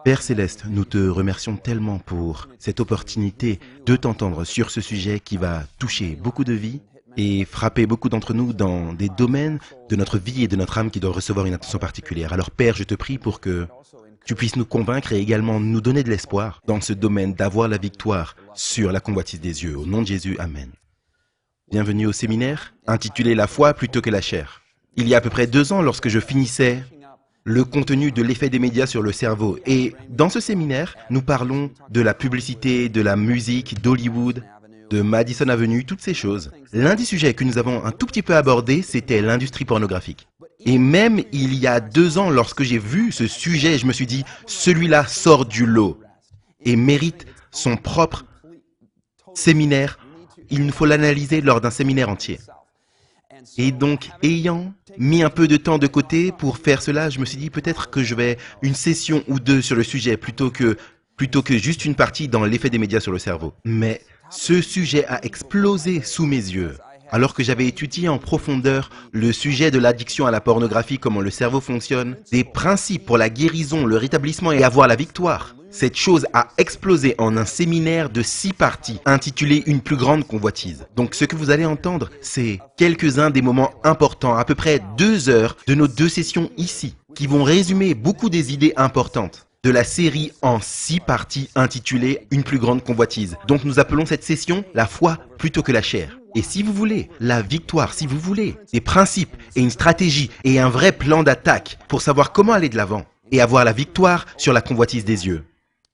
Père Céleste, nous te remercions tellement pour cette opportunité de t'entendre sur ce sujet qui va toucher beaucoup de vies et frapper beaucoup d'entre nous dans des domaines de notre vie et de notre âme qui doivent recevoir une attention particulière. Alors Père, je te prie pour que tu puisses nous convaincre et également nous donner de l'espoir dans ce domaine d'avoir la victoire sur la convoitise des yeux. Au nom de Jésus, Amen. Bienvenue au séminaire intitulé La foi plutôt que la chair. Il y a à peu près 2 ans, lorsque je finissais le contenu de l'effet des médias sur le cerveau. Et dans ce séminaire, nous parlons de la publicité, de la musique, d'Hollywood, de Madison Avenue, toutes ces choses. L'un des sujets que nous avons un tout petit peu abordé, c'était l'industrie pornographique. Et même il y a 2 ans, lorsque j'ai vu ce sujet, je me suis dit, celui-là sort du lot et mérite son propre séminaire. Il nous faut l'analyser lors d'un séminaire entier. Et donc, ayant mis un peu de temps de côté pour faire cela, je me suis dit peut-être que je vais une session ou 2 sur le sujet plutôt que juste une partie dans l'effet des médias sur le cerveau. Mais ce sujet a explosé sous mes yeux. Alors que j'avais étudié en profondeur le sujet de l'addiction à la pornographie, comment le cerveau fonctionne, des principes pour la guérison, le rétablissement et avoir la victoire. Cette chose a explosé en un séminaire de 6 parties intitulé Une plus grande convoitise. Donc ce que vous allez entendre, c'est quelques-uns des moments importants, à peu près 2 heures de nos 2 sessions ici, qui vont résumer beaucoup des idées importantes de la série en 6 parties intitulée Une plus grande convoitise. Donc nous appelons cette session la foi plutôt que la chair. Et si vous voulez la victoire, si vous voulez des principes et une stratégie et un vrai plan d'attaque pour savoir comment aller de l'avant et avoir la victoire sur la convoitise des yeux,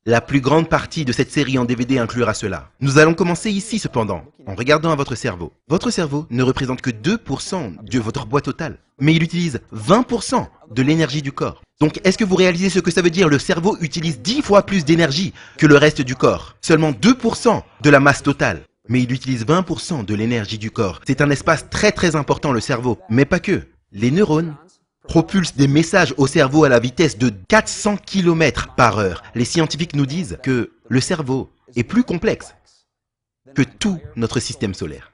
la plus grande partie de cette série en DVD inclura cela. Nous allons commencer ici cependant, en regardant à votre cerveau. Votre cerveau ne représente que 2% de votre poids total, mais il utilise 20% de l'énergie du corps. Donc est-ce que vous réalisez ce que ça veut dire? Le cerveau utilise 10 fois plus d'énergie que le reste du corps. Seulement 2% de la masse totale, mais il utilise 20% de l'énergie du corps. C'est un espace très très important, le cerveau, mais pas que. Les neurones propulse des messages au cerveau à la vitesse de 400 km par heure. Les scientifiques nous disent que le cerveau est plus complexe que tout notre système solaire.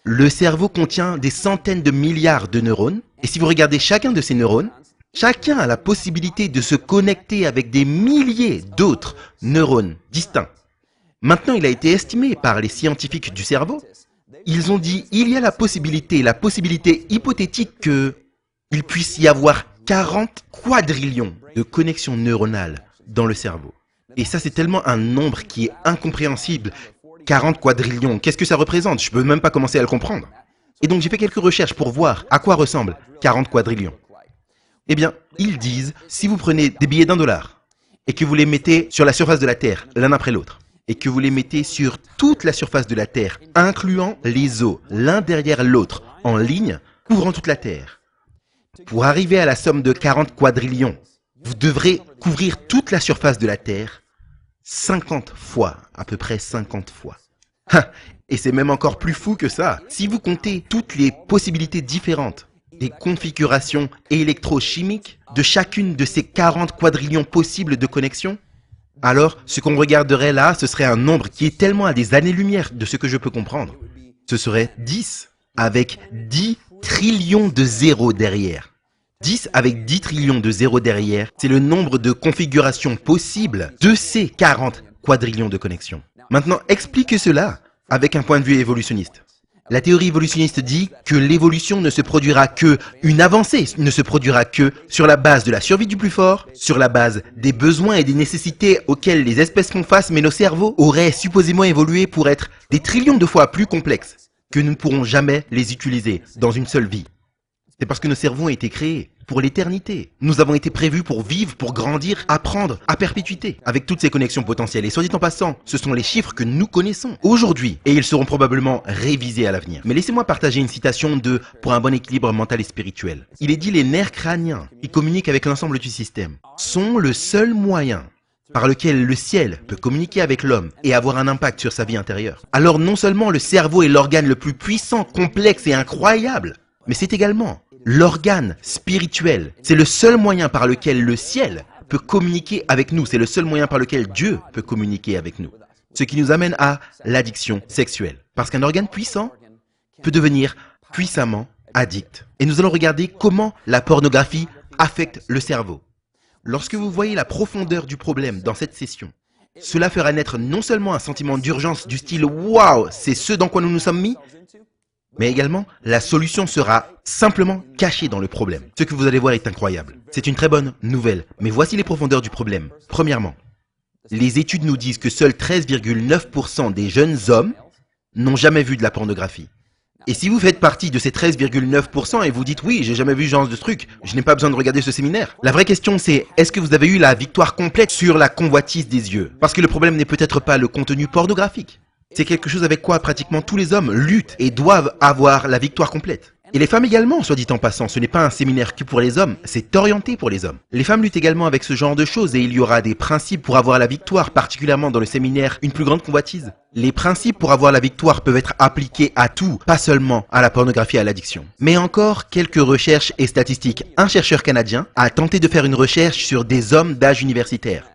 Le cerveau contient des centaines de milliards de neurones, et si vous regardez chacun de ces neurones, chacun a la possibilité de se connecter avec des milliers d'autres neurones distincts. Maintenant, il a été estimé par les scientifiques du cerveau, ils ont dit il y a la possibilité hypothétique que il puisse y avoir 40 quadrillions de connexions neuronales dans le cerveau. Et ça, c'est tellement un nombre qui est incompréhensible. 40 quadrillions, qu'est-ce que ça représente? Je ne peux même pas commencer à le comprendre. Et donc, j'ai fait quelques recherches pour voir à quoi ressemblent 40 quadrillions. Eh bien, ils disent, si vous prenez des billets d'1$ et que vous les mettez sur la surface de la Terre, l'un après l'autre, et que vous les mettez sur toute la surface de la Terre, incluant les os, l'un derrière l'autre, en ligne, couvrant toute la Terre, pour arriver à la somme de 40 quadrillions, vous devrez couvrir toute la surface de la Terre 50 fois, à peu près 50 fois. Et c'est même encore plus fou que ça. Si vous comptez toutes les possibilités différentes des configurations électrochimiques de chacune de ces 40 quadrillions possibles de connexions, alors ce qu'on regarderait là, ce serait un nombre qui est tellement à des années-lumière de ce que je peux comprendre. Ce serait 10 avec 10 trillions de zéros derrière. 10 avec 10 trillions de zéros derrière, c'est le nombre de configurations possibles de ces 40 quadrillions de connexions. Maintenant, expliquez cela avec un point de vue évolutionniste. La théorie évolutionniste dit que l'évolution ne se produira que, une avancée ne se produira que sur la base de la survie du plus fort, sur la base des besoins et des nécessités auxquelles les espèces font face, mais nos cerveaux auraient supposément évolué pour être des trillions de fois plus complexes, que nous ne pourrons jamais les utiliser dans une seule vie. C'est parce que nos cerveaux ont été créés pour l'éternité. Nous avons été prévus pour vivre, pour grandir, apprendre à perpétuité, avec toutes ces connexions potentielles. Et soit dit en passant, ce sont les chiffres que nous connaissons aujourd'hui, et ils seront probablement révisés à l'avenir. Mais laissez-moi partager une citation de « Pour un bon équilibre mental et spirituel ». Il est dit « Les nerfs crâniens, qui communiquent avec l'ensemble du système, sont le seul moyen par lequel le ciel peut communiquer avec l'homme et avoir un impact sur sa vie intérieure. Alors non seulement le cerveau est l'organe le plus puissant, complexe et incroyable, mais c'est également l'organe spirituel. C'est le seul moyen par lequel le ciel peut communiquer avec nous. C'est le seul moyen par lequel Dieu peut communiquer avec nous. Ce qui nous amène à l'addiction sexuelle. Parce qu'un organe puissant peut devenir puissamment addict. Et nous allons regarder comment la pornographie affecte le cerveau. Lorsque vous voyez la profondeur du problème dans cette session, cela fera naître non seulement un sentiment d'urgence du style « Waouh, c'est ce dans quoi nous nous sommes mis », mais également la solution sera simplement cachée dans le problème. Ce que vous allez voir est incroyable. C'est une très bonne nouvelle, mais voici les profondeurs du problème. Premièrement, les études nous disent que seuls 13,9% des jeunes hommes n'ont jamais vu de la pornographie. Et si vous faites partie de ces 13,9% et vous dites « Oui, j'ai jamais vu ce genre de truc, je n'ai pas besoin de regarder ce séminaire », la vraie question c'est « Est-ce que vous avez eu la victoire complète sur la convoitise des yeux ?» Parce que le problème n'est peut-être pas le contenu pornographique. C'est quelque chose avec quoi pratiquement tous les hommes luttent et doivent avoir la victoire complète. Et les femmes également, soit dit en passant, ce n'est pas un séminaire que pour les hommes, c'est orienté pour les hommes. Les femmes luttent également avec ce genre de choses et il y aura des principes pour avoir la victoire, particulièrement dans le séminaire Une plus grande convoitise. Les principes pour avoir la victoire peuvent être appliqués à tout, pas seulement à la pornographie et à l'addiction. Mais encore quelques recherches et statistiques. Un chercheur canadien a tenté de faire une recherche sur des hommes d'âge universitaire.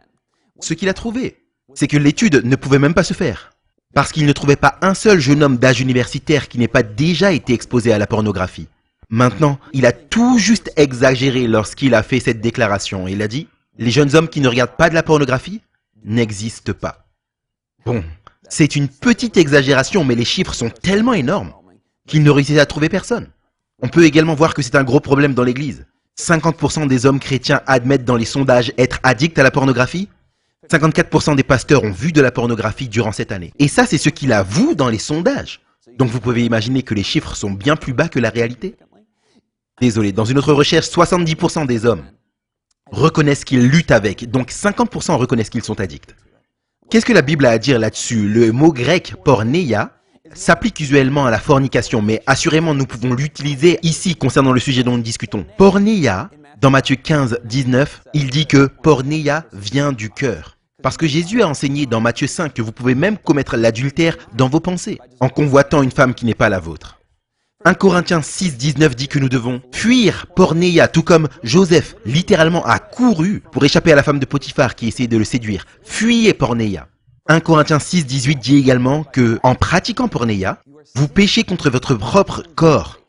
Ce qu'il a trouvé, c'est que l'étude ne pouvait même pas se faire. Parce qu'il ne trouvait pas un seul jeune homme d'âge universitaire qui n'ait pas déjà été exposé à la pornographie. Maintenant, il a tout juste exagéré lorsqu'il a fait cette déclaration. Il a dit « Les jeunes hommes qui ne regardent pas de la pornographie n'existent pas ». Bon, c'est une petite exagération, mais les chiffres sont tellement énormes qu'il ne réussit à trouver personne. On peut également voir que c'est un gros problème dans l'Église. 50% des hommes chrétiens admettent dans les sondages être addicts à la pornographie. 54% des pasteurs ont vu de la pornographie durant cette année. Et ça, c'est ce qu'il avoue dans les sondages. Donc vous pouvez imaginer que les chiffres sont bien plus bas que la réalité. Désolé, dans une autre recherche, 70% des hommes reconnaissent qu'ils luttent avec, donc 50% reconnaissent qu'ils sont addicts. Qu'est-ce que la Bible a à dire là-dessus? Le mot grec porneia s'applique usuellement à la fornication, mais assurément nous pouvons l'utiliser ici concernant le sujet dont nous discutons. Porneia, dans Matthieu 15, 19, il dit que porneia vient du cœur. Parce que Jésus a enseigné dans Matthieu 5 que vous pouvez même commettre l'adultère dans vos pensées, en convoitant une femme qui n'est pas la vôtre. 1 Corinthiens 6, 19 dit que nous devons fuir porneia, tout comme Joseph, littéralement, a couru pour échapper à la femme de Potiphar qui essayait de le séduire. Fuyez porneia. 1 Corinthiens 6, 18 dit également que, en pratiquant porneia, vous péchez contre votre propre corps.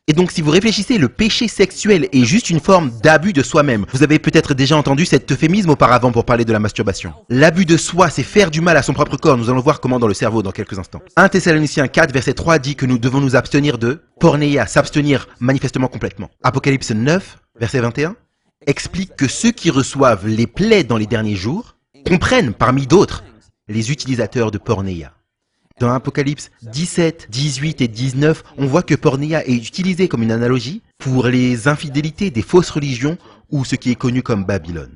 Et donc si vous réfléchissez, le péché sexuel est juste une forme d'abus de soi-même. Vous avez peut-être déjà entendu cet euphémisme auparavant pour parler de la masturbation. L'abus de soi, c'est faire du mal à son propre corps. Nous allons voir comment dans le cerveau dans quelques instants. 1 Thessaloniciens 4, verset 3 dit que nous devons nous abstenir de porneia, s'abstenir manifestement complètement. Apocalypse 9, verset 21, explique que ceux qui reçoivent les plaies dans les derniers jours comprennent, parmi d'autres, les utilisateurs de porneia. Dans Apocalypse 17, 18 et 19, on voit que porneia est utilisé comme une analogie pour les infidélités des fausses religions ou ce qui est connu comme Babylone.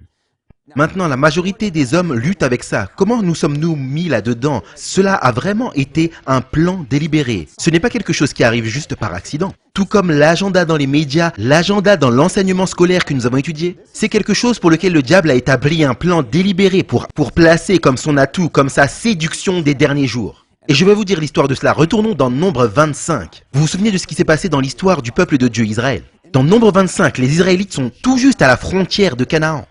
Maintenant, la majorité des hommes luttent avec ça. Comment nous sommes-nous mis là-dedans? Cela a vraiment été un plan délibéré. Ce n'est pas quelque chose qui arrive juste par accident. Tout comme l'agenda dans les médias, l'agenda dans l'enseignement scolaire que nous avons étudié. C'est quelque chose pour lequel le diable a établi un plan délibéré pour placer comme son atout, comme sa séduction des derniers jours. Et je vais vous dire l'histoire de cela. Retournons dans Nombre 25. Vous vous souvenez de ce qui s'est passé dans l'histoire du peuple de Dieu Israël? Dans Nombre 25, les Israélites sont tout juste à la frontière de Canaan,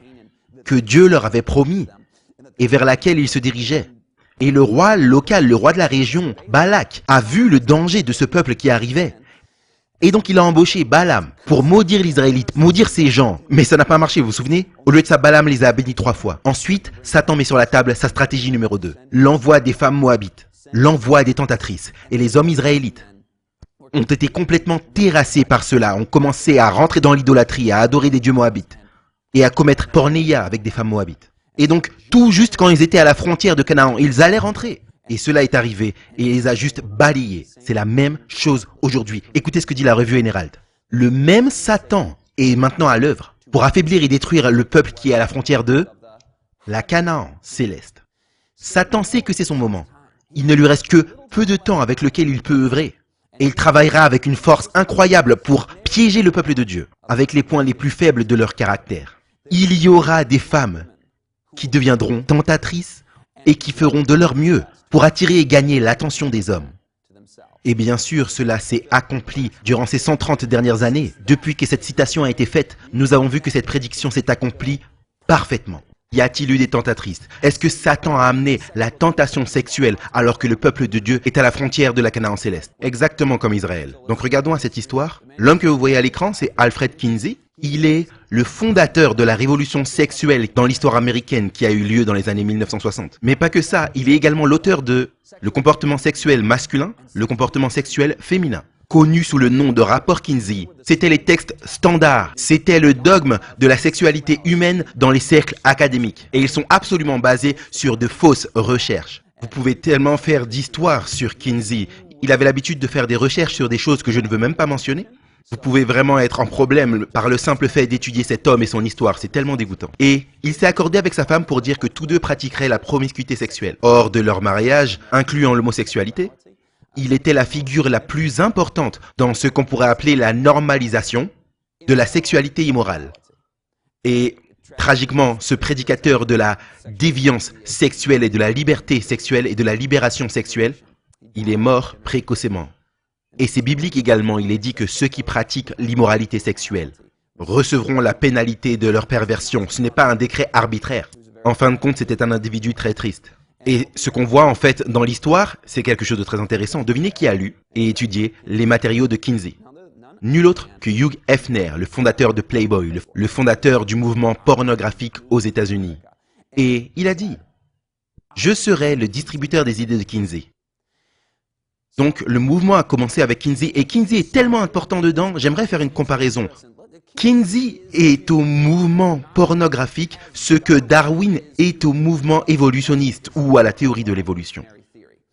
que Dieu leur avait promis et vers laquelle ils se dirigeaient. Et le roi local, le roi de la région, Balak, a vu le danger de ce peuple qui arrivait. Et donc il a embauché Balaam pour maudire les Israélites, maudire ces gens. Mais ça n'a pas marché, vous vous souvenez? Au lieu de ça, Balaam les a bénis 3 fois. Ensuite, Satan met sur la table sa stratégie numéro 2. L'envoi des femmes moabites, l'envoi des tentatrices. Et les hommes israélites ont été complètement terrassés par cela, ont commencé à rentrer dans l'idolâtrie, à adorer des dieux moabites et à commettre porneia avec des femmes moabites. Et donc, tout juste quand ils étaient à la frontière de Canaan, ils allaient rentrer. Et cela est arrivé et il les a juste balayés. C'est la même chose aujourd'hui. Écoutez ce que dit la revue Herald. Le même Satan est maintenant à l'œuvre pour affaiblir et détruire le peuple qui est à la frontière de la Canaan céleste. Satan sait que c'est son moment. Il ne lui reste que peu de temps avec lequel il peut œuvrer. Et il travaillera avec une force incroyable pour piéger le peuple de Dieu, avec les points les plus faibles de leur caractère. Il y aura des femmes qui deviendront tentatrices et qui feront de leur mieux pour attirer et gagner l'attention des hommes. Et bien sûr, cela s'est accompli durant ces 130 dernières années. Depuis que cette citation a été faite, nous avons vu que cette prédiction s'est accomplie parfaitement. Y a-t-il eu des tentatrices? Est-ce que Satan a amené la tentation sexuelle alors que le peuple de Dieu est à la frontière de la Canaan céleste? Exactement comme Israël. Donc regardons à cette histoire. L'homme que vous voyez à l'écran, c'est Alfred Kinsey. Il est le fondateur de la révolution sexuelle dans l'histoire américaine qui a eu lieu dans les années 1960. Mais pas que ça, il est également l'auteur de le comportement sexuel masculin, le comportement sexuel féminin, connu sous le nom de rapport Kinsey. C'était les textes standards, c'était le dogme de la sexualité humaine dans les cercles académiques. Et ils sont absolument basés sur de fausses recherches. Vous pouvez tellement faire d'histoires sur Kinsey. Il avait l'habitude de faire des recherches sur des choses que je ne veux même pas mentionner. Vous pouvez vraiment être en problème par le simple fait d'étudier cet homme et son histoire, c'est tellement dégoûtant. Et il s'est accordé avec sa femme pour dire que tous deux pratiqueraient la promiscuité sexuelle. Hors de leur mariage, incluant l'homosexualité, il était la figure la plus importante dans ce qu'on pourrait appeler la normalisation de la sexualité immorale. Et tragiquement, ce prédicateur de la déviance sexuelle et de la liberté sexuelle et de la libération sexuelle, il est mort précocement. Et c'est biblique également, il est dit que ceux qui pratiquent l'immoralité sexuelle recevront la pénalité de leur perversion. Ce n'est pas un décret arbitraire. En fin de compte, c'était un individu très triste. Et ce qu'on voit en fait dans l'histoire, c'est quelque chose de très intéressant. Devinez qui a lu et étudié les matériaux de Kinsey. Nul autre que Hugh Hefner, le fondateur de Playboy, le fondateur du mouvement pornographique aux États-Unis. Et il a dit « Je serai le distributeur des idées de Kinsey ». Donc le mouvement a commencé avec Kinsey et Kinsey est tellement important dedans, j'aimerais faire une comparaison. Kinsey est au mouvement pornographique ce que Darwin est au mouvement évolutionniste ou à la théorie de l'évolution.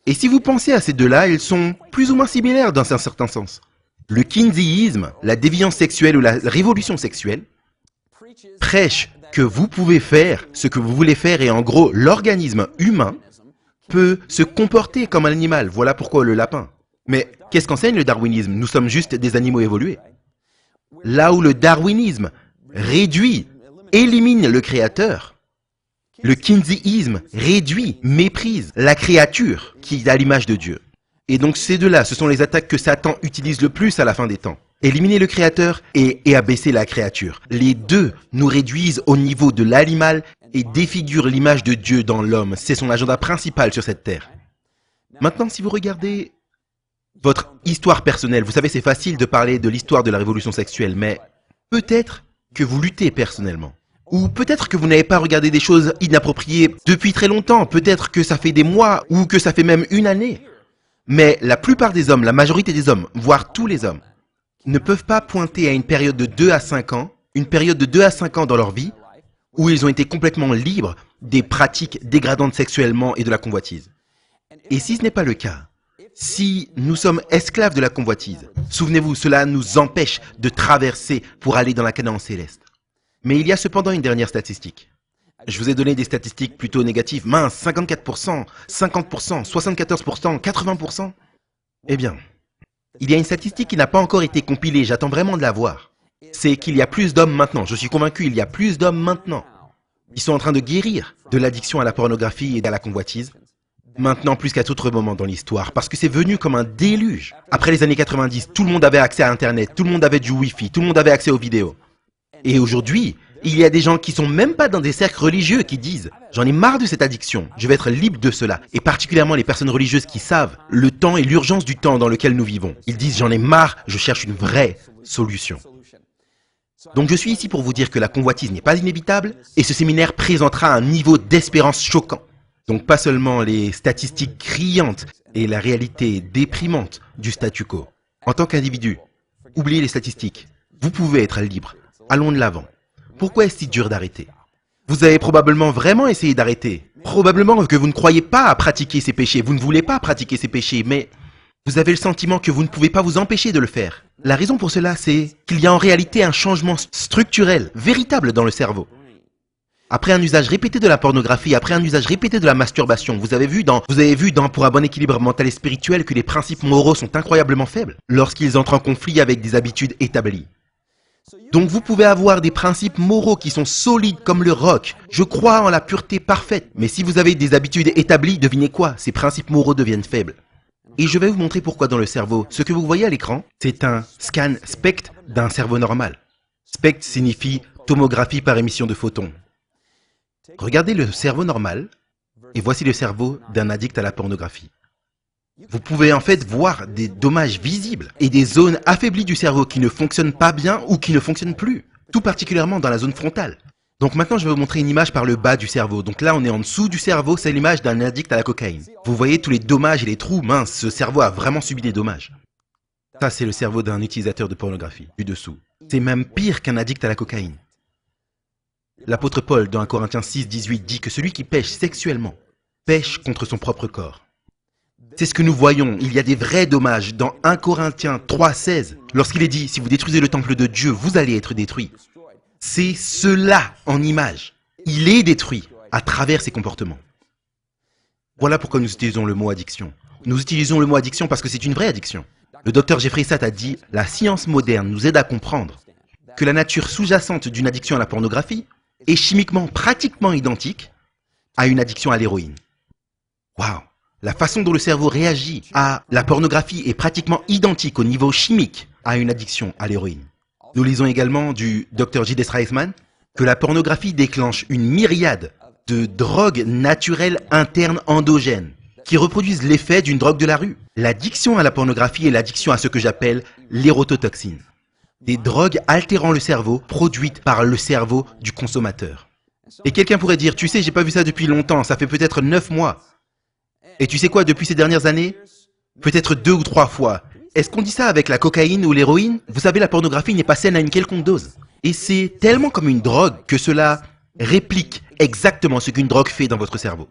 Et si vous pensez à ces deux-là, ils sont plus ou moins similaires dans un certain sens. Le Kinseyisme, la déviance sexuelle ou la révolution sexuelle, prêche que vous pouvez faire ce que vous voulez faire et en gros l'organisme humain peut se comporter comme un animal. Voilà pourquoi le lapin. Mais qu'est-ce qu'enseigne le darwinisme? Nous sommes juste des animaux évolués. Là où le darwinisme réduit, élimine le créateur, le kinseyisme réduit, méprise la créature qui est à l'image de Dieu. Et donc ces deux-là, ce sont les attaques que Satan utilise le plus à la fin des temps. Éliminer le créateur et abaisser la créature. Les deux nous réduisent au niveau de l'animal et défigure l'image de Dieu dans l'homme. C'est son agenda principal sur cette terre. Maintenant, si vous regardez votre histoire personnelle, vous savez, c'est facile de parler de l'histoire de la révolution sexuelle, mais peut-être que vous luttez personnellement. Ou peut-être que vous n'avez pas regardé des choses inappropriées depuis très longtemps. Peut-être que ça fait des mois ou que ça fait même une année. Mais la plupart des hommes, la majorité des hommes, voire tous les hommes, ne peuvent pas pointer à une période de 2 à 5 ans, une période de 2 à 5 ans dans leur vie, où ils ont été complètement libres des pratiques dégradantes sexuellement et de la convoitise. Et si ce n'est pas le cas, si nous sommes esclaves de la convoitise, souvenez-vous, cela nous empêche de traverser pour aller dans la Canaan céleste. Mais il y a cependant une dernière statistique. Je vous ai donné des statistiques plutôt négatives. Mince, 54%, 50%, 74%, 80%. Eh bien, il y a une statistique qui n'a pas encore été compilée, j'attends vraiment de la voir. C'est qu'il y a plus d'hommes maintenant, je suis convaincu, il y a plus d'hommes maintenant. Ils sont en train de guérir de l'addiction à la pornographie et à la convoitise. Maintenant plus qu'à tout autre moment dans l'histoire, parce que c'est venu comme un déluge. Après les années 90, tout le monde avait accès à Internet, tout le monde avait du Wi-Fi, tout le monde avait accès aux vidéos. Et aujourd'hui, il y a des gens qui sont même pas dans des cercles religieux qui disent « J'en ai marre de cette addiction, je vais être libre de cela ». Et particulièrement les personnes religieuses qui savent le temps et l'urgence du temps dans lequel nous vivons. Ils disent « J'en ai marre, je cherche une vraie solution ». Donc je suis ici pour vous dire que la convoitise n'est pas inévitable et ce séminaire présentera un niveau d'espérance choquant. Donc pas seulement les statistiques criantes et la réalité déprimante du statu quo. En tant qu'individu, oubliez les statistiques. Vous pouvez être libre. Allons de l'avant. Pourquoi est-ce si dur d'arrêter? Vous avez probablement vraiment essayé d'arrêter. Probablement que vous ne croyez pas à pratiquer ces péchés. Vous ne voulez pas pratiquer ces péchés, mais vous avez le sentiment que vous ne pouvez pas vous empêcher de le faire. La raison pour cela, c'est qu'il y a en réalité un changement structurel, véritable dans le cerveau. Après un usage répété de la pornographie, après un usage répété de la masturbation, vous avez vu dans Pour un bon équilibre mental et spirituel que les principes moraux sont incroyablement faibles lorsqu'ils entrent en conflit avec des habitudes établies. Donc vous pouvez avoir des principes moraux qui sont solides comme le roc. Je crois en la pureté parfaite. Mais si vous avez des habitudes établies, devinez quoi? Ces principes moraux deviennent faibles. Et je vais vous montrer pourquoi dans le cerveau. Ce que vous voyez à l'écran, c'est un scan SPECT d'un cerveau normal. SPECT signifie tomographie par émission de photons. Regardez le cerveau normal et voici le cerveau d'un addict à la pornographie. Vous pouvez en fait voir des dommages visibles et des zones affaiblies du cerveau qui ne fonctionnent pas bien ou qui ne fonctionnent plus, tout particulièrement dans la zone frontale. Donc maintenant je vais vous montrer une image par le bas du cerveau. Donc là on est en dessous du cerveau, c'est l'image d'un addict à la cocaïne. Vous voyez tous les dommages et les trous, mince, ce cerveau a vraiment subi des dommages. Ça c'est le cerveau d'un utilisateur de pornographie, du dessous. C'est même pire qu'un addict à la cocaïne. L'apôtre Paul dans 1 Corinthiens 6, 18 dit que celui qui pêche sexuellement pêche contre son propre corps. C'est ce que nous voyons, il y a des vrais dommages dans 1 Corinthiens 3, 16. Lorsqu'il est dit, si vous détruisez le temple de Dieu, vous allez être détruits. C'est cela en image. Il est détruit à travers ses comportements. Voilà pourquoi nous utilisons le mot addiction. Nous utilisons le mot addiction parce que c'est une vraie addiction. Le docteur Jeffrey Satt a dit, la science moderne nous aide à comprendre que la nature sous-jacente d'une addiction à la pornographie est chimiquement pratiquement identique à une addiction à l'héroïne. Waouh! La façon dont le cerveau réagit à la pornographie est pratiquement identique au niveau chimique à une addiction à l'héroïne. Nous lisons également du Dr. J.D. Streisman que la pornographie déclenche une myriade de drogues naturelles internes endogènes qui reproduisent l'effet d'une drogue de la rue. L'addiction à la pornographie est l'addiction à ce que j'appelle l'érototoxine. Des drogues altérant le cerveau produites par le cerveau du consommateur. Et quelqu'un pourrait dire, tu sais, j'ai pas vu ça depuis longtemps, ça fait peut-être 9 mois. Et tu sais quoi, depuis ces dernières années? Peut-être 2 ou 3 fois. Est-ce qu'on dit ça avec la cocaïne ou l'héroïne? Vous savez, la pornographie n'est pas saine à une quelconque dose. Et c'est tellement comme une drogue que cela réplique exactement ce qu'une drogue fait dans votre cerveau.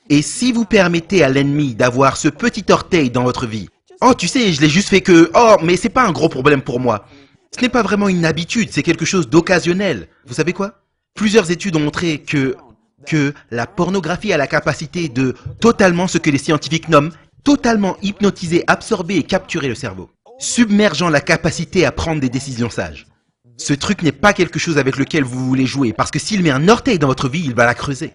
Et si vous permettez à l'ennemi d'avoir ce petit orteil dans votre vie, oh tu sais, je l'ai juste fait que, oh mais c'est pas un gros problème pour moi. Ce n'est pas vraiment une habitude, c'est quelque chose d'occasionnel. Vous savez quoi? Plusieurs études ont montré que la pornographie a la capacité de totalement ce que les scientifiques nomment totalement hypnotiser, absorber et capturer le cerveau, submergeant la capacité à prendre des décisions sages. Ce truc n'est pas quelque chose avec lequel vous voulez jouer, parce que s'il met un orteil dans votre vie, il va la creuser.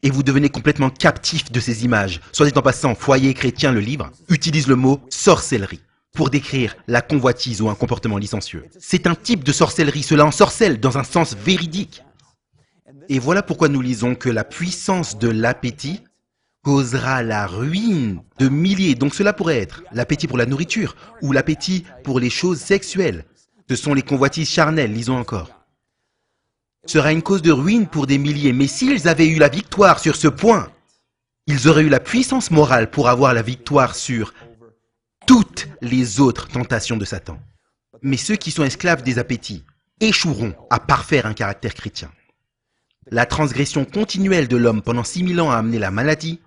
Et vous devenez complètement captif de ces images. Soit dit en passant, Foyer chrétien, le livre, utilise le mot sorcellerie pour décrire la convoitise ou un comportement licencieux. C'est un type de sorcellerie, cela ensorcelle dans un sens véridique. Et voilà pourquoi nous lisons que la puissance de l'appétit causera la ruine de milliers. Donc cela pourrait être l'appétit pour la nourriture ou l'appétit pour les choses sexuelles. Ce sont les convoitises charnelles, lisons encore. Sera une cause de ruine pour des milliers. Mais s'ils avaient eu la victoire sur ce point, ils auraient eu la puissance morale pour avoir la victoire sur toutes les autres tentations de Satan. Mais ceux qui sont esclaves des appétits échoueront à parfaire un caractère chrétien. La transgression continuelle de l'homme pendant 6000 ans a amené la maladie,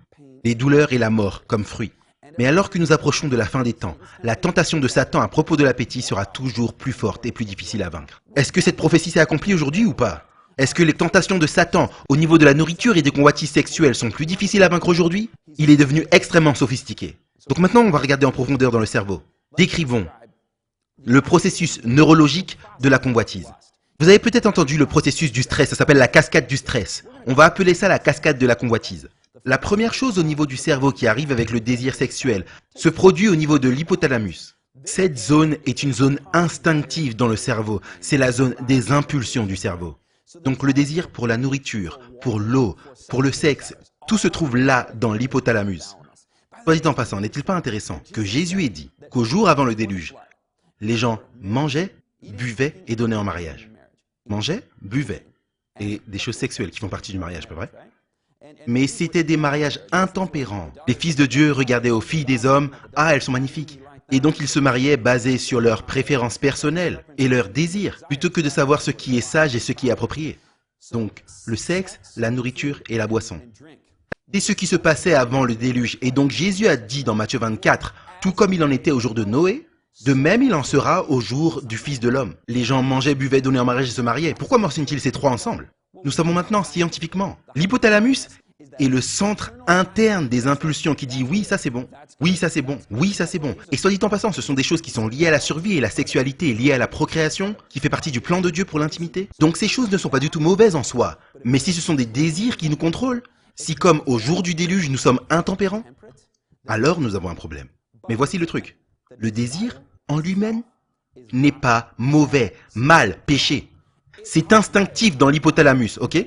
les douleurs et la mort comme fruit. Mais alors que nous approchons de la fin des temps, la tentation de Satan à propos de l'appétit sera toujours plus forte et plus difficile à vaincre. Est-ce que cette prophétie s'est accomplie aujourd'hui ou pas? Est-ce que les tentations de Satan au niveau de la nourriture et des convoitises sexuelles sont plus difficiles à vaincre aujourd'hui? Il est devenu extrêmement sophistiqué. Donc maintenant, on va regarder en profondeur dans le cerveau. Décrivons le processus neurologique de la convoitise. Vous avez peut-être entendu le processus du stress, ça s'appelle la cascade du stress. On va appeler ça la cascade de la convoitise. La première chose au niveau du cerveau qui arrive avec le désir sexuel se produit au niveau de l'hypothalamus. Cette zone est une zone instinctive dans le cerveau. C'est la zone des impulsions du cerveau. Donc le désir pour la nourriture, pour l'eau, pour le sexe, tout se trouve là dans l'hypothalamus. Soit dit en passant, n'est-il pas intéressant que Jésus ait dit qu'au jour avant le déluge, les gens mangeaient, buvaient et donnaient en mariage. Mangeaient, buvaient et des choses sexuelles qui font partie du mariage, pas vrai? Mais c'était des mariages intempérants. Les fils de Dieu regardaient aux filles des hommes, ah elles sont magnifiques. Et donc ils se mariaient basés sur leurs préférences personnelles et leurs désirs, plutôt que de savoir ce qui est sage et ce qui est approprié. Donc le sexe, la nourriture et la boisson. C'est ce qui se passait avant le déluge. Et donc Jésus a dit dans Matthieu 24, tout comme il en était au jour de Noé, de même il en sera au jour du Fils de l'homme. Les gens mangeaient, buvaient, donnaient en mariage et se mariaient. Pourquoi mentionnent-ils ces trois ensemble? Nous savons maintenant scientifiquement. L'hypothalamus est le centre interne des impulsions qui dit oui, ça c'est bon, oui, ça c'est bon, oui, ça c'est bon. Et soit dit en passant, ce sont des choses qui sont liées à la survie et la sexualité, liées à la procréation, qui fait partie du plan de Dieu pour l'intimité. Donc ces choses ne sont pas du tout mauvaises en soi. Mais si ce sont des désirs qui nous contrôlent, si comme au jour du déluge nous sommes intempérants, alors nous avons un problème. Mais voici le truc. Le désir, en lui-même, n'est pas mauvais, mal, péché. C'est instinctif dans l'hypothalamus, ok?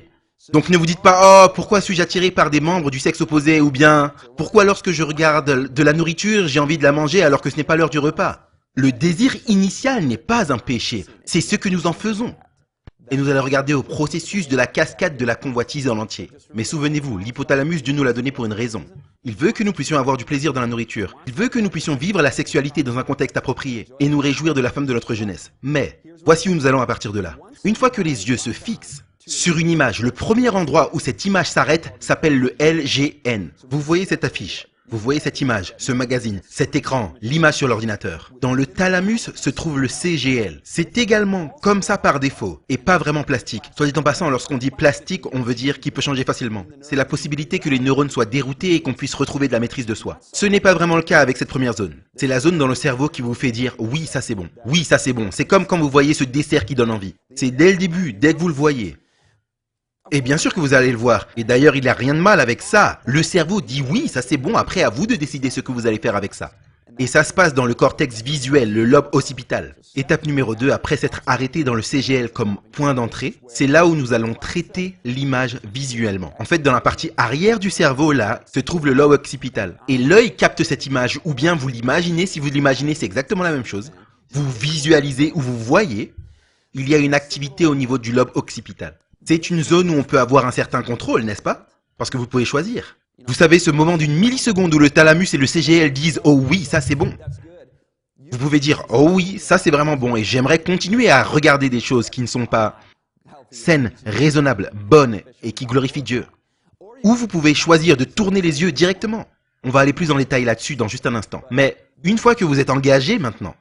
Donc ne vous dites pas « Oh, pourquoi suis-je attiré par des membres du sexe opposé ?» ou bien « Pourquoi lorsque je regarde de la nourriture, j'ai envie de la manger alors que ce n'est pas l'heure du repas ?» Le désir initial n'est pas un péché, c'est ce que nous en faisons. Et nous allons regarder au processus de la cascade de la convoitise en entier. Mais souvenez-vous, l'hypothalamus, Dieu nous l'a donné pour une raison. Il veut que nous puissions avoir du plaisir dans la nourriture. Il veut que nous puissions vivre la sexualité dans un contexte approprié et nous réjouir de la femme de notre jeunesse. Mais, voici où nous allons à partir de là. Une fois que les yeux se fixent sur une image, le premier endroit où cette image s'arrête s'appelle le LGN. Vous voyez cette affiche? Vous voyez cette image, ce magazine, cet écran, l'image sur l'ordinateur. Dans le thalamus se trouve le CGL. C'est également comme ça par défaut et pas vraiment plastique. Soit dit en passant, lorsqu'on dit plastique, on veut dire qu'il peut changer facilement. C'est la possibilité que les neurones soient déroutés et qu'on puisse retrouver de la maîtrise de soi. Ce n'est pas vraiment le cas avec cette première zone. C'est la zone dans le cerveau qui vous fait dire oui, ça c'est bon. Oui, ça c'est bon. C'est comme quand vous voyez ce dessert qui donne envie. C'est dès le début, dès que vous le voyez. Et bien sûr que vous allez le voir. Et d'ailleurs, il n'y a rien de mal avec ça. Le cerveau dit oui, ça c'est bon, après à vous de décider ce que vous allez faire avec ça. Et ça se passe dans le cortex visuel, le lobe occipital. Étape numéro 2, après s'être arrêté dans le CGL comme point d'entrée, c'est là où nous allons traiter l'image visuellement. En fait, dans la partie arrière du cerveau, là, se trouve le lobe occipital. Et l'œil capte cette image, ou bien vous l'imaginez, si vous l'imaginez, c'est exactement la même chose. Vous visualisez ou vous voyez, il y a une activité au niveau du lobe occipital. C'est une zone où on peut avoir un certain contrôle, n'est-ce pas? Parce que vous pouvez choisir. Vous savez, ce moment d'une milliseconde où le thalamus et le CGL disent « Oh oui, ça c'est bon ». Vous pouvez dire « Oh oui, ça c'est vraiment bon et j'aimerais continuer à regarder des choses qui ne sont pas saines, raisonnables, bonnes et qui glorifient Dieu ». Ou vous pouvez choisir de tourner les yeux directement. On va aller plus en détail là-dessus dans juste un instant. Mais une fois que vous êtes engagé maintenant,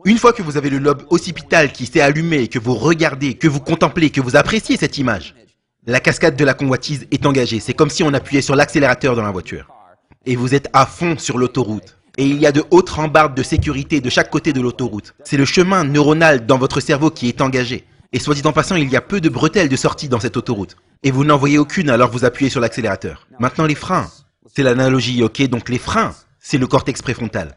une fois que vous avez le lobe occipital qui s'est allumé, que vous regardez, que vous contemplez, que vous appréciez cette image, la cascade de la convoitise est engagée. C'est comme si on appuyait sur l'accélérateur dans la voiture. Et vous êtes à fond sur l'autoroute. Et il y a de hautes rambardes de sécurité de chaque côté de l'autoroute. C'est le chemin neuronal dans votre cerveau qui est engagé. Et soit dit en passant, il y a peu de bretelles de sortie dans cette autoroute. Et vous n'en voyez aucune alors vous appuyez sur l'accélérateur. Maintenant les freins. C'est l'analogie, ok? Donc les freins, c'est le cortex préfrontal.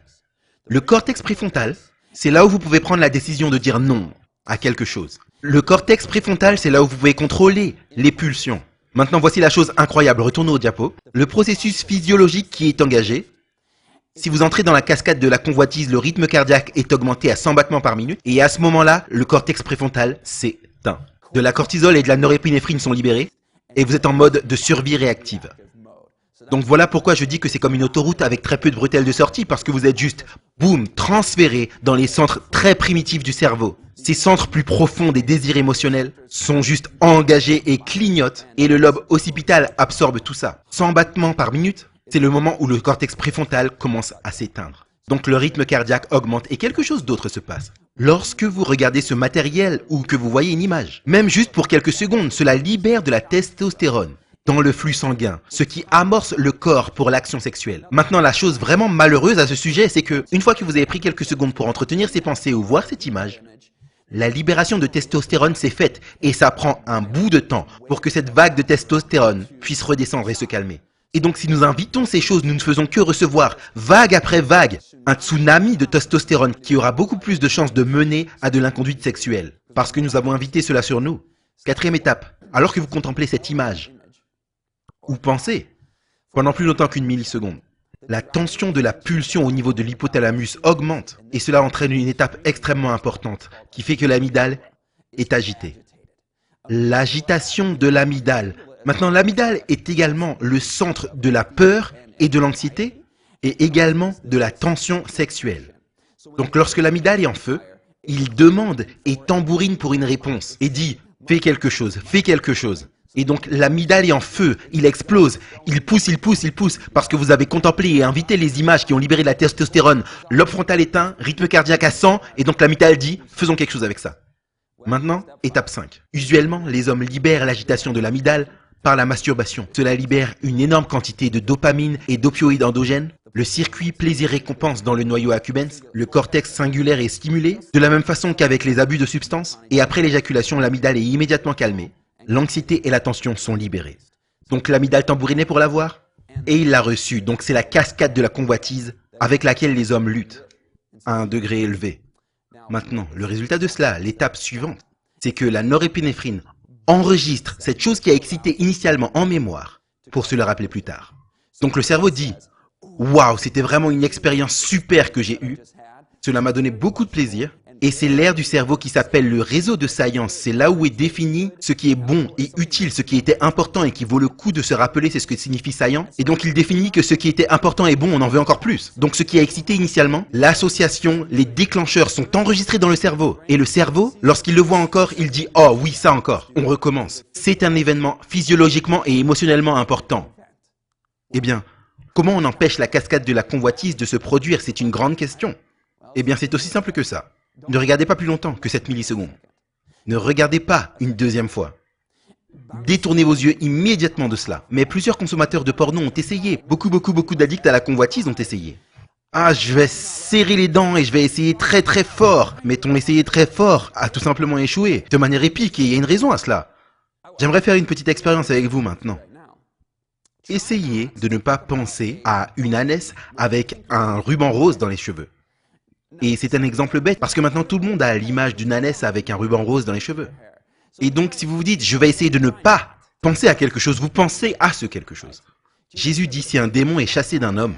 Le cortex préfrontal, c'est là où vous pouvez prendre la décision de dire non à quelque chose. Le cortex préfrontal, c'est là où vous pouvez contrôler les pulsions. Maintenant, voici la chose incroyable. Retournons au diapo. Le processus physiologique qui est engagé. Si vous entrez dans la cascade de la convoitise, le rythme cardiaque est augmenté à 100 battements par minute. Et à ce moment-là, le cortex préfrontal s'éteint. De la cortisol et de la norépinéphrine sont libérés. Et vous êtes en mode de survie réactive. Donc voilà pourquoi je dis que c'est comme une autoroute avec très peu de bretelles de sortie, parce que vous êtes juste, boum, transféré dans les centres très primitifs du cerveau. Ces centres plus profonds des désirs émotionnels sont juste engagés et clignotent, et le lobe occipital absorbe tout ça. 100 battements par minute, c'est le moment où le cortex préfrontal commence à s'éteindre. Donc le rythme cardiaque augmente et quelque chose d'autre se passe. Lorsque vous regardez ce matériel ou que vous voyez une image, même juste pour quelques secondes, cela libère de la testostérone dans le flux sanguin, ce qui amorce le corps pour l'action sexuelle. Maintenant, la chose vraiment malheureuse à ce sujet, c'est que une fois que vous avez pris quelques secondes pour entretenir ces pensées ou voir cette image, la libération de testostérone s'est faite et ça prend un bout de temps pour que cette vague de testostérone puisse redescendre et se calmer. Et donc si nous invitons ces choses, nous ne faisons que recevoir, vague après vague, un tsunami de testostérone qui aura beaucoup plus de chances de mener à de l'inconduite sexuelle. Parce que nous avons invité cela sur nous. Quatrième étape, alors que vous contemplez cette image, ou pensez, pendant plus longtemps qu'une milliseconde, la tension de la pulsion au niveau de l'hypothalamus augmente et cela entraîne une étape extrêmement importante qui fait que l'amygdale est agitée. L'agitation de l'amygdale. Maintenant, l'amygdale est également le centre de la peur et de l'anxiété et également de la tension sexuelle. Donc lorsque l'amygdale est en feu, il demande et tambourine pour une réponse et dit « fais quelque chose, fais quelque chose ». Et donc l'amygdale est en feu, il explose, il pousse, parce que vous avez contemplé et invité les images qui ont libéré de la testostérone, lobe frontal éteint, rythme cardiaque à 100, et donc l'amygdale dit, faisons quelque chose avec ça. Maintenant, étape 5. Usuellement, les hommes libèrent l'agitation de l'amygdale par la masturbation. Cela libère une énorme quantité de dopamine et d'opioïdes endogènes. Le circuit plaisir-récompense dans le noyau accumbens, le cortex singulaire est stimulé, de la même façon qu'avec les abus de substances, et après l'éjaculation, l'amygdale est immédiatement calmée. L'anxiété et la tension sont libérées. Donc l'amygdale tambourinait pour l'avoir, et il l'a reçu. Donc c'est la cascade de la convoitise avec laquelle les hommes luttent, à un degré élevé. Maintenant, le résultat de cela, l'étape suivante, c'est que la norépinéphrine enregistre cette chose qui a excité initialement en mémoire pour se le rappeler plus tard. Donc le cerveau dit « Waouh, c'était vraiment une expérience super que j'ai eue. Cela m'a donné beaucoup de plaisir. » Et c'est l'aire du cerveau qui s'appelle le réseau de science. C'est là où est défini ce qui est bon et utile, ce qui était important et qui vaut le coup de se rappeler, c'est ce que signifie saillant. Et donc il définit que ce qui était important et bon, on en veut encore plus. Donc ce qui a excité initialement, l'association, les déclencheurs sont enregistrés dans le cerveau. Et le cerveau, lorsqu'il le voit encore, il dit « Oh oui, ça encore, on recommence. » C'est un événement physiologiquement et émotionnellement important. Eh bien, comment on empêche la cascade de la convoitise de se produire? C'est une grande question. Eh bien, c'est aussi simple que ça. Ne regardez pas plus longtemps que 7 millisecondes. Ne regardez pas une deuxième fois. Détournez vos yeux immédiatement de cela. Mais plusieurs consommateurs de porno ont essayé. Beaucoup d'addicts à la convoitise ont essayé. Ah, je vais serrer les dents et je vais essayer très très fort. Mais ton essayer très fort a tout simplement échoué. De manière épique, et il y a une raison à cela. J'aimerais faire une petite expérience avec vous maintenant. Essayez de ne pas penser à une ânesse avec un ruban rose dans les cheveux. Et c'est un exemple bête, parce que maintenant tout le monde a l'image d'une ânesse avec un ruban rose dans les cheveux. Et donc si vous vous dites, je vais essayer de ne pas penser à quelque chose, vous pensez à ce quelque chose. Jésus dit, si un démon est chassé d'un homme,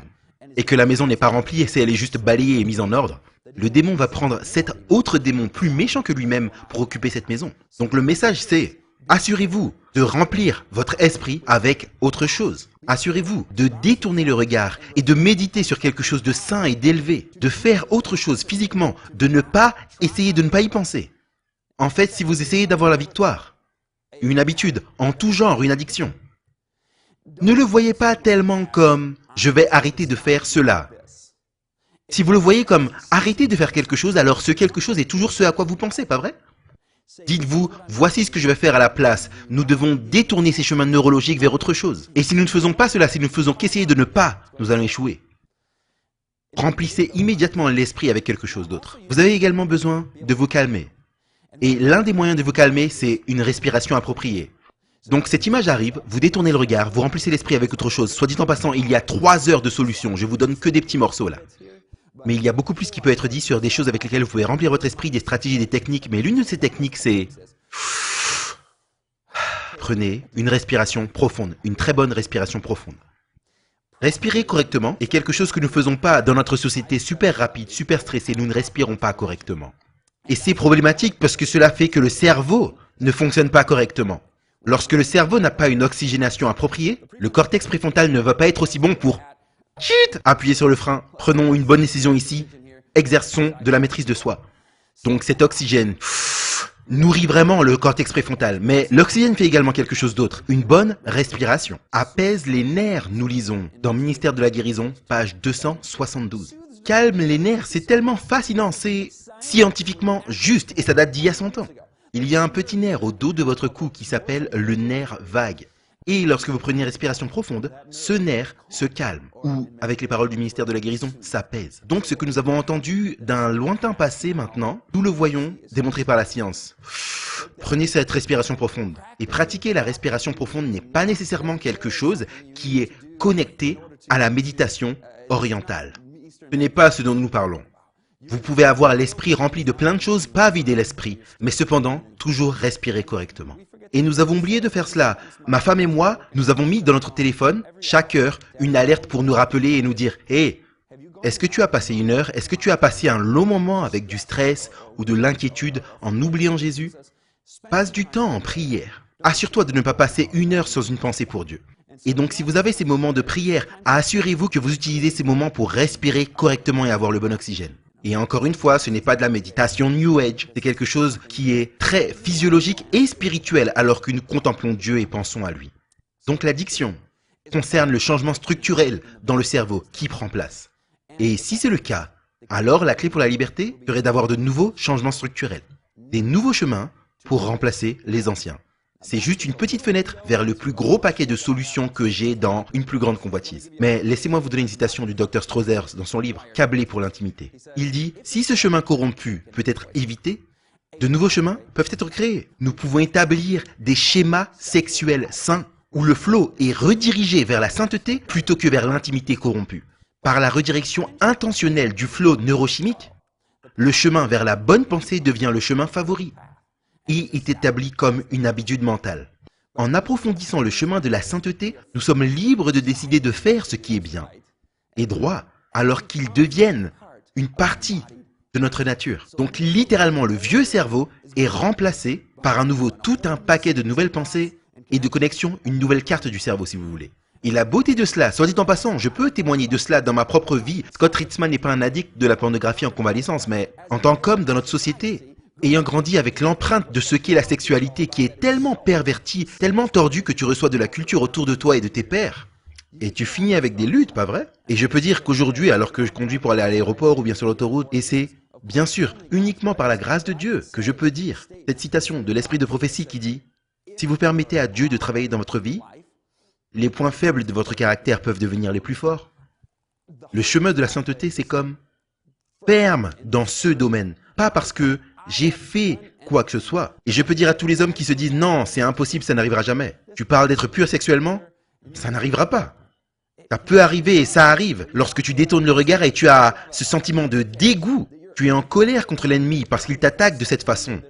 et que la maison n'est pas remplie, et si elle est juste balayée et mise en ordre, le démon va prendre cet autre démon plus méchant que lui-même pour occuper cette maison. Donc le message c'est, assurez-vous de remplir votre esprit avec autre chose. Assurez-vous de détourner le regard et de méditer sur quelque chose de sain et d'élevé, de faire autre chose physiquement, de ne pas essayer de ne pas y penser. En fait, si vous essayez d'avoir la victoire, une habitude, en tout genre, une addiction, ne le voyez pas tellement comme « je vais arrêter de faire cela ». Si vous le voyez comme « arrêter de faire quelque chose », alors ce quelque chose est toujours ce à quoi vous pensez, pas vrai ? Dites-vous, voici ce que je vais faire à la place. Nous devons détourner ces chemins neurologiques vers autre chose. Et si nous ne faisons pas cela, si nous ne faisons qu'essayer de ne pas, nous allons échouer. Remplissez immédiatement l'esprit avec quelque chose d'autre. Vous avez également besoin de vous calmer. Et l'un des moyens de vous calmer, c'est une respiration appropriée. Donc cette image arrive, vous détournez le regard, vous remplissez l'esprit avec autre chose. Soit dit en passant, il y a 3 heures de solution. Je vous donne que des petits morceaux là. Mais il y a beaucoup plus qui peut être dit sur des choses avec lesquelles vous pouvez remplir votre esprit, des stratégies, des techniques. Mais l'une de ces techniques, c'est... Prenez une respiration profonde, une très bonne respiration profonde. Respirer correctement est quelque chose que nous ne faisons pas dans notre société super rapide, super stressée. Nous ne respirons pas correctement. Et c'est problématique parce que cela fait que le cerveau ne fonctionne pas correctement. Lorsque le cerveau n'a pas une oxygénation appropriée, le cortex préfrontal ne va pas être aussi bon pour... Chut! Appuyez sur le frein, prenons une bonne décision ici, exerçons de la maîtrise de soi. Donc cet oxygène nourrit vraiment le cortex préfrontal, mais l'oxygène fait également quelque chose d'autre. Une bonne respiration apaise les nerfs, nous lisons dans Ministère de la Guérison, page 272. Calme les nerfs, c'est tellement fascinant, c'est scientifiquement juste et ça date d'il y a 100 ans. Il y a un petit nerf au dos de votre cou qui s'appelle le nerf vague. Et lorsque vous prenez une respiration profonde, ce nerf se calme, ou, avec les paroles du ministère de la Guérison, s'apaise. Donc ce que nous avons entendu d'un lointain passé maintenant, nous le voyons démontré par la science. Prenez cette respiration profonde. Et pratiquer la respiration profonde n'est pas nécessairement quelque chose qui est connecté à la méditation orientale. Ce n'est pas ce dont nous parlons. Vous pouvez avoir l'esprit rempli de plein de choses, pas vider l'esprit, mais cependant, toujours respirer correctement. Et nous avons oublié de faire cela. Ma femme et moi, nous avons mis dans notre téléphone, chaque heure, une alerte pour nous rappeler et nous dire « Hey, est-ce que tu as passé une heure? Est-ce que tu as passé un long moment avec du stress ou de l'inquiétude en oubliant Jésus? Passe du temps en prière. Assure-toi de ne pas passer 1 heure sans une pensée pour Dieu. » Et donc, si vous avez ces moments de prière, assurez-vous que vous utilisez ces moments pour respirer correctement et avoir le bon oxygène. Et encore une fois, ce n'est pas de la méditation New Age, c'est quelque chose qui est très physiologique et spirituel alors que nous contemplons Dieu et pensons à lui. Donc l'addiction concerne le changement structurel dans le cerveau qui prend place. Et si c'est le cas, alors la clé pour la liberté serait d'avoir de nouveaux changements structurels, des nouveaux chemins pour remplacer les anciens. C'est juste une petite fenêtre vers le plus gros paquet de solutions que j'ai dans une plus grande convoitise. Mais laissez-moi vous donner une citation du Dr Strozer dans son livre « Câblé pour l'intimité ». Il dit « Si ce chemin corrompu peut être évité, de nouveaux chemins peuvent être créés. Nous pouvons établir des schémas sexuels sains où le flot est redirigé vers la sainteté plutôt que vers l'intimité corrompue. Par la redirection intentionnelle du flot neurochimique, le chemin vers la bonne pensée devient le chemin favori. et est établi comme une habitude mentale. En approfondissant le chemin de la sainteté, nous sommes libres de décider de faire ce qui est bien et droit, alors qu'ils deviennent une partie de notre nature. Donc littéralement, le vieux cerveau est remplacé par un nouveau, tout un paquet de nouvelles pensées et de connexions, une nouvelle carte du cerveau si vous voulez. Et la beauté de cela, soit dit en passant, je peux témoigner de cela dans ma propre vie. Scott Ritzman n'est pas un addict de la pornographie en convalescence, mais en tant qu'homme dans notre société, ayant grandi avec l'empreinte de ce qu'est la sexualité qui est tellement pervertie, tellement tordue que tu reçois de la culture autour de toi et de tes pairs, et tu finis avec des luttes, pas vrai? Et je peux dire qu'aujourd'hui, alors que je conduis pour aller à l'aéroport ou bien sur l'autoroute, et c'est, bien sûr, uniquement par la grâce de Dieu que je peux dire cette citation de l'esprit de prophétie qui dit « Si vous permettez à Dieu de travailler dans votre vie, les points faibles de votre caractère peuvent devenir les plus forts. » Le chemin de la sainteté, c'est comme ferme dans ce domaine, pas parce que j'ai fait quoi que ce soit. Et je peux dire à tous les hommes qui se disent « Non, c'est impossible, ça n'arrivera jamais. » Tu parles d'être pur sexuellement? Ça n'arrivera pas. Ça peut arriver et ça arrive lorsque tu détournes le regard et tu as ce sentiment de dégoût. Tu es en colère contre l'ennemi parce qu'il t'attaque de cette façon.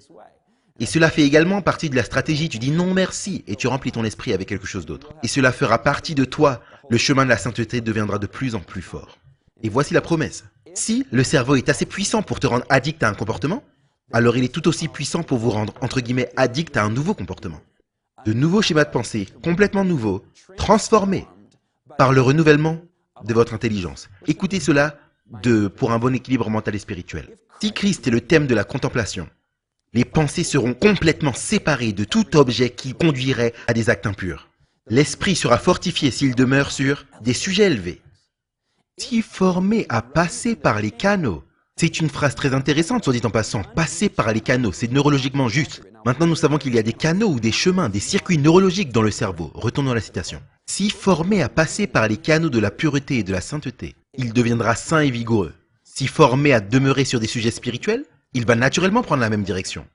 Et cela fait également partie de la stratégie. Tu dis non merci et tu remplis ton esprit avec quelque chose d'autre. Et cela fera partie de toi. Le chemin de la sainteté deviendra de plus en plus fort. Et voici la promesse. Si le cerveau est assez puissant pour te rendre addict à un comportement, alors il est tout aussi puissant pour vous rendre, entre guillemets, addict à un nouveau comportement. De nouveaux schémas de pensée, complètement nouveaux, transformés par le renouvellement de votre intelligence. Écoutez cela pour un bon équilibre mental et spirituel. Si Christ est le thème de la contemplation, les pensées seront complètement séparées de tout objet qui conduirait à des actes impurs. L'esprit sera fortifié s'il demeure sur des sujets élevés. Si formé à passer par les canaux, c'est une phrase très intéressante, soit dit en passant, passer par les canaux, c'est neurologiquement juste. Maintenant nous savons qu'il y a des canaux ou des chemins, des circuits neurologiques dans le cerveau. Retournons à la citation. Si formé à passer par les canaux de la pureté et de la sainteté, il deviendra sain et vigoureux. Si formé à demeurer sur des sujets spirituels, il va naturellement prendre la même direction.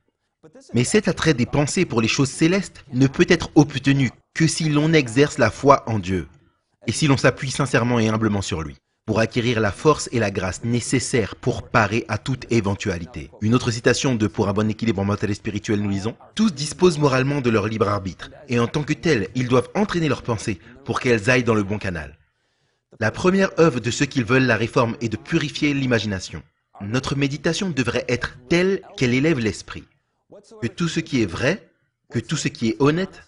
Mais cet attrait des pensées pour les choses célestes ne peut être obtenu que si l'on exerce la foi en Dieu et si l'on s'appuie sincèrement et humblement sur lui, pour acquérir la force et la grâce nécessaires pour parer à toute éventualité. Une autre citation de Pour un bon équilibre mental et spirituel, nous lisons « Tous disposent moralement de leur libre arbitre, et en tant que tels, ils doivent entraîner leurs pensées pour qu'elles aillent dans le bon canal. La première œuvre de ceux qui veulent la réforme est de purifier l'imagination. Notre méditation devrait être telle qu'elle élève l'esprit. Que tout ce qui est vrai, que tout ce qui est honnête,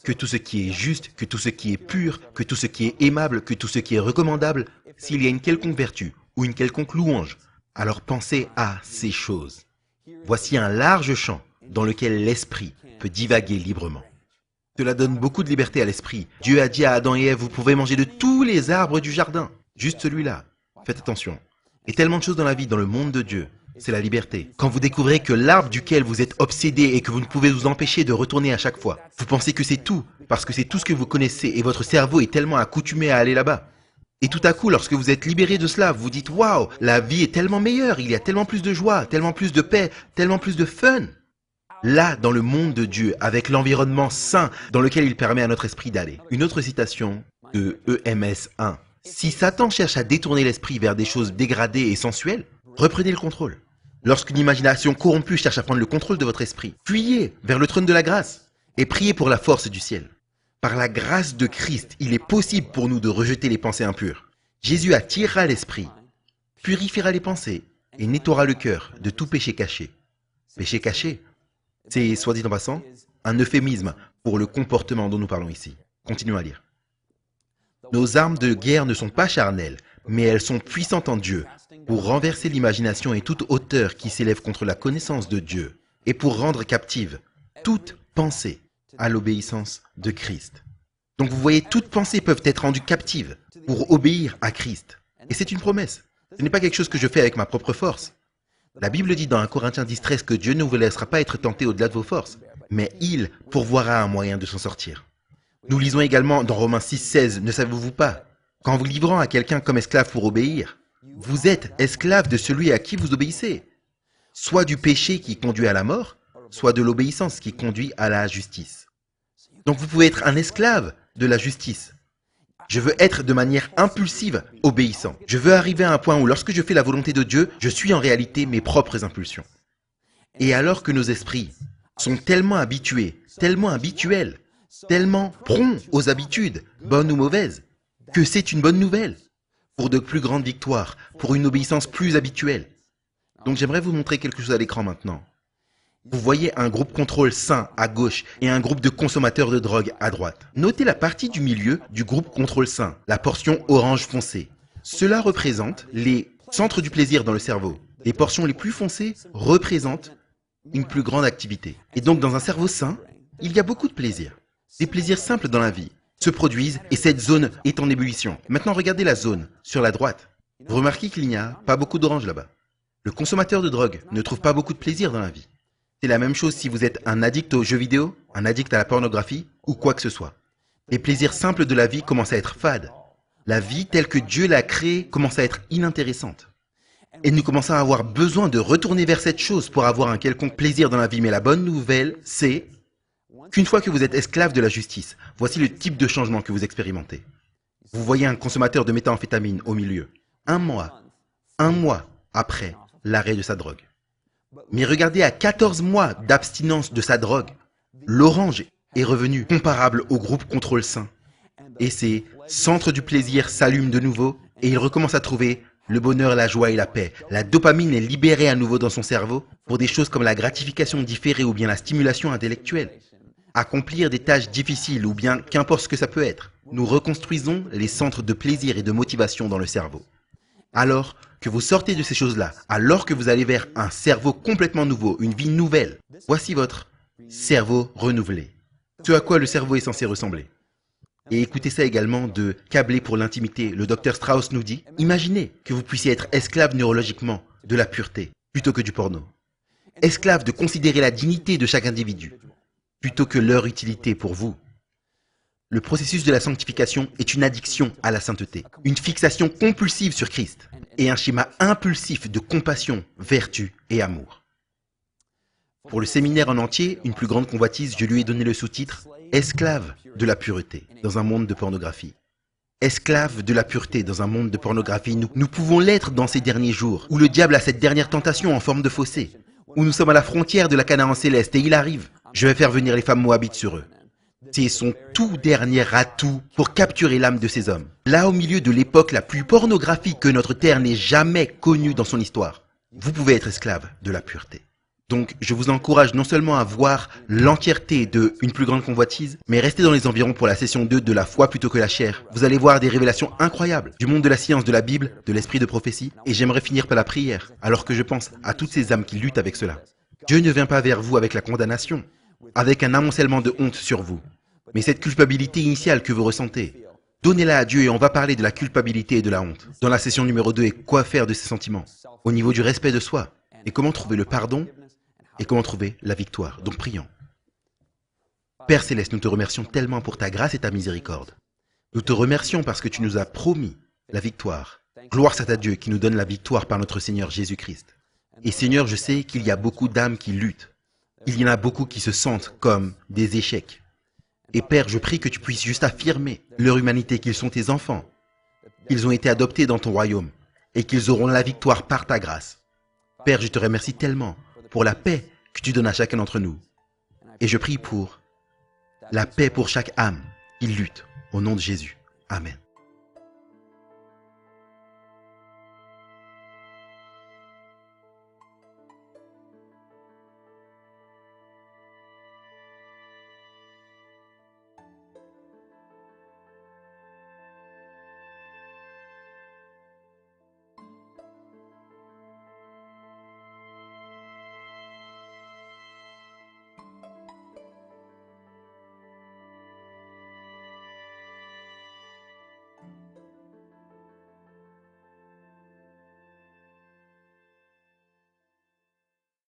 que tout ce qui est juste, que tout ce qui est pur, que tout ce qui est aimable, que tout ce qui est recommandable, s'il y a une quelconque vertu ou une quelconque louange, alors pensez à ces choses. Voici un large champ dans lequel l'esprit peut divaguer librement. Cela donne beaucoup de liberté à l'esprit. Dieu a dit à Adam et Ève, vous pouvez manger de tous les arbres du jardin, juste celui-là. Faites attention. Et tellement de choses dans la vie, dans le monde de Dieu, c'est la liberté. Quand vous découvrez que l'arbre duquel vous êtes obsédé et que vous ne pouvez vous empêcher de retourner à chaque fois, vous pensez que c'est tout, parce que c'est tout ce que vous connaissez et votre cerveau est tellement accoutumé à aller là-bas. Et tout à coup, lorsque vous êtes libéré de cela, vous dites « Waouh, la vie est tellement meilleure, il y a tellement plus de joie, tellement plus de paix, tellement plus de fun !» Là, dans le monde de Dieu, avec l'environnement sain dans lequel il permet à notre esprit d'aller. Une autre citation de EMS 1. Si Satan cherche à détourner l'esprit vers des choses dégradées et sensuelles, reprenez le contrôle. Lorsqu'une imagination corrompue cherche à prendre le contrôle de votre esprit, fuyez vers le trône de la grâce et priez pour la force du ciel. Par la grâce de Christ, il est possible pour nous de rejeter les pensées impures. Jésus attirera l'esprit, purifiera les pensées et nettoiera le cœur de tout péché caché. Péché caché, c'est, soit dit en passant, un euphémisme pour le comportement dont nous parlons ici. Continuons à lire. Nos armes de guerre ne sont pas charnelles, mais elles sont puissantes en Dieu, pour renverser l'imagination et toute hauteur qui s'élève contre la connaissance de Dieu, et pour rendre captive toute pensée à l'obéissance de Christ. Donc vous voyez, toutes pensées peuvent être rendues captives pour obéir à Christ. Et c'est une promesse. Ce n'est pas quelque chose que je fais avec ma propre force. La Bible dit dans 1 Corinthiens 10:13 que Dieu ne vous laissera pas être tenté au-delà de vos forces, mais il pourvoira un moyen de s'en sortir. Nous lisons également dans Romains 6:16, ne savez-vous pas, qu'en vous livrant à quelqu'un comme esclave pour obéir, vous êtes esclave de celui à qui vous obéissez, soit du péché qui conduit à la mort, soit de l'obéissance qui conduit à la justice. Donc vous pouvez être un esclave de la justice. Je veux être de manière impulsive obéissant. Je veux arriver à un point où lorsque je fais la volonté de Dieu, je suis en réalité mes propres impulsions. Et alors que nos esprits sont tellement habitués, tellement habituels, tellement prompts aux habitudes, bonnes ou mauvaises, que c'est une bonne nouvelle pour de plus grandes victoires, pour une obéissance plus habituelle. Donc j'aimerais vous montrer quelque chose à l'écran maintenant. Vous voyez un groupe contrôle sain à gauche et un groupe de consommateurs de drogue à droite. Notez la partie du milieu du groupe contrôle sain, la portion orange foncé. Cela représente les centres du plaisir dans le cerveau. Les portions les plus foncées représentent une plus grande activité. Et donc dans un cerveau sain, il y a beaucoup de plaisirs. Des plaisirs simples dans la vie se produisent et cette zone est en ébullition. Maintenant regardez la zone sur la droite. Vous remarquez qu'il n'y a pas beaucoup d'orange là-bas. Le consommateur de drogue ne trouve pas beaucoup de plaisir dans la vie. C'est la même chose si vous êtes un addict aux jeux vidéo, un addict à la pornographie ou quoi que ce soit. Les plaisirs simples de la vie commencent à être fades. La vie telle que Dieu l'a créée commence à être inintéressante. Et nous commençons à avoir besoin de retourner vers cette chose pour avoir un quelconque plaisir dans la vie. Mais la bonne nouvelle, c'est qu'une fois que vous êtes esclave de la justice, voici le type de changement que vous expérimentez. Vous voyez un consommateur de méthamphétamine au milieu. Un mois après l'arrêt de sa drogue. Mais regardez, à 14 mois d'abstinence de sa drogue, l'orange est revenu comparable au groupe contrôle sain. Et ses centres du plaisir s'allument de nouveau et il recommence à trouver le bonheur, la joie et la paix. La dopamine est libérée à nouveau dans son cerveau pour des choses comme la gratification différée ou bien la stimulation intellectuelle. Accomplir des tâches difficiles ou bien qu'importe ce que ça peut être. Nous reconstruisons les centres de plaisir et de motivation dans le cerveau. Alors que vous sortez de ces choses-là, alors que vous allez vers un cerveau complètement nouveau, une vie nouvelle, voici votre cerveau renouvelé. Ce à quoi le cerveau est censé ressembler. Et écoutez ça également de Câblé pour l'intimité. Le docteur Strauss nous dit, imaginez que vous puissiez être esclave neurologiquement de la pureté plutôt que du porno. Esclave de considérer la dignité de chaque individu plutôt que leur utilité pour vous. Le processus de la sanctification est une addiction à la sainteté, une fixation compulsive sur Christ et un schéma impulsif de compassion, vertu et amour. Pour le séminaire en entier, une plus grande convoitise, je lui ai donné le sous-titre « Esclave de la pureté dans un monde de pornographie ». Esclave de la pureté dans un monde de pornographie, nous pouvons l'être dans ces derniers jours, où le diable a cette dernière tentation en forme de fossé, où nous sommes à la frontière de la Canaan céleste et il arrive. Je vais faire venir les femmes moabites sur eux. C'est son tout dernier atout pour capturer l'âme de ces hommes. Là au milieu de l'époque la plus pornographique que notre terre n'ait jamais connue dans son histoire, vous pouvez être esclave de la pureté. Donc je vous encourage non seulement à voir l'entièreté de Une plus grande convoitise, mais restez dans les environs pour la session 2 de la foi plutôt que la chair. Vous allez voir des révélations incroyables du monde de la science, de la Bible, de l'esprit de prophétie. Et j'aimerais finir par la prière, alors que je pense à toutes ces âmes qui luttent avec cela. Dieu ne vient pas vers vous avec la condamnation, avec un amoncellement de honte sur vous. Mais cette culpabilité initiale que vous ressentez, donnez-la à Dieu et on va parler de la culpabilité et de la honte. Dans la session numéro 2, et quoi faire de ces sentiments, au niveau du respect de soi, et comment trouver le pardon, et comment trouver la victoire. Donc prions. Père Céleste, nous te remercions tellement pour ta grâce et ta miséricorde. Nous te remercions parce que tu nous as promis la victoire. Gloire soit à Dieu qui nous donne la victoire par notre Seigneur Jésus-Christ. Et Seigneur, je sais qu'il y a beaucoup d'âmes qui luttent. Il y en a beaucoup qui se sentent comme des échecs. Et Père, je prie que tu puisses juste affirmer leur humanité, qu'ils sont tes enfants, qu'ils ont été adoptés dans ton royaume et qu'ils auront la victoire par ta grâce. Père, je te remercie tellement pour la paix que tu donnes à chacun d'entre nous. Et je prie pour la paix pour chaque âme qui lutte au nom de Jésus. Amen.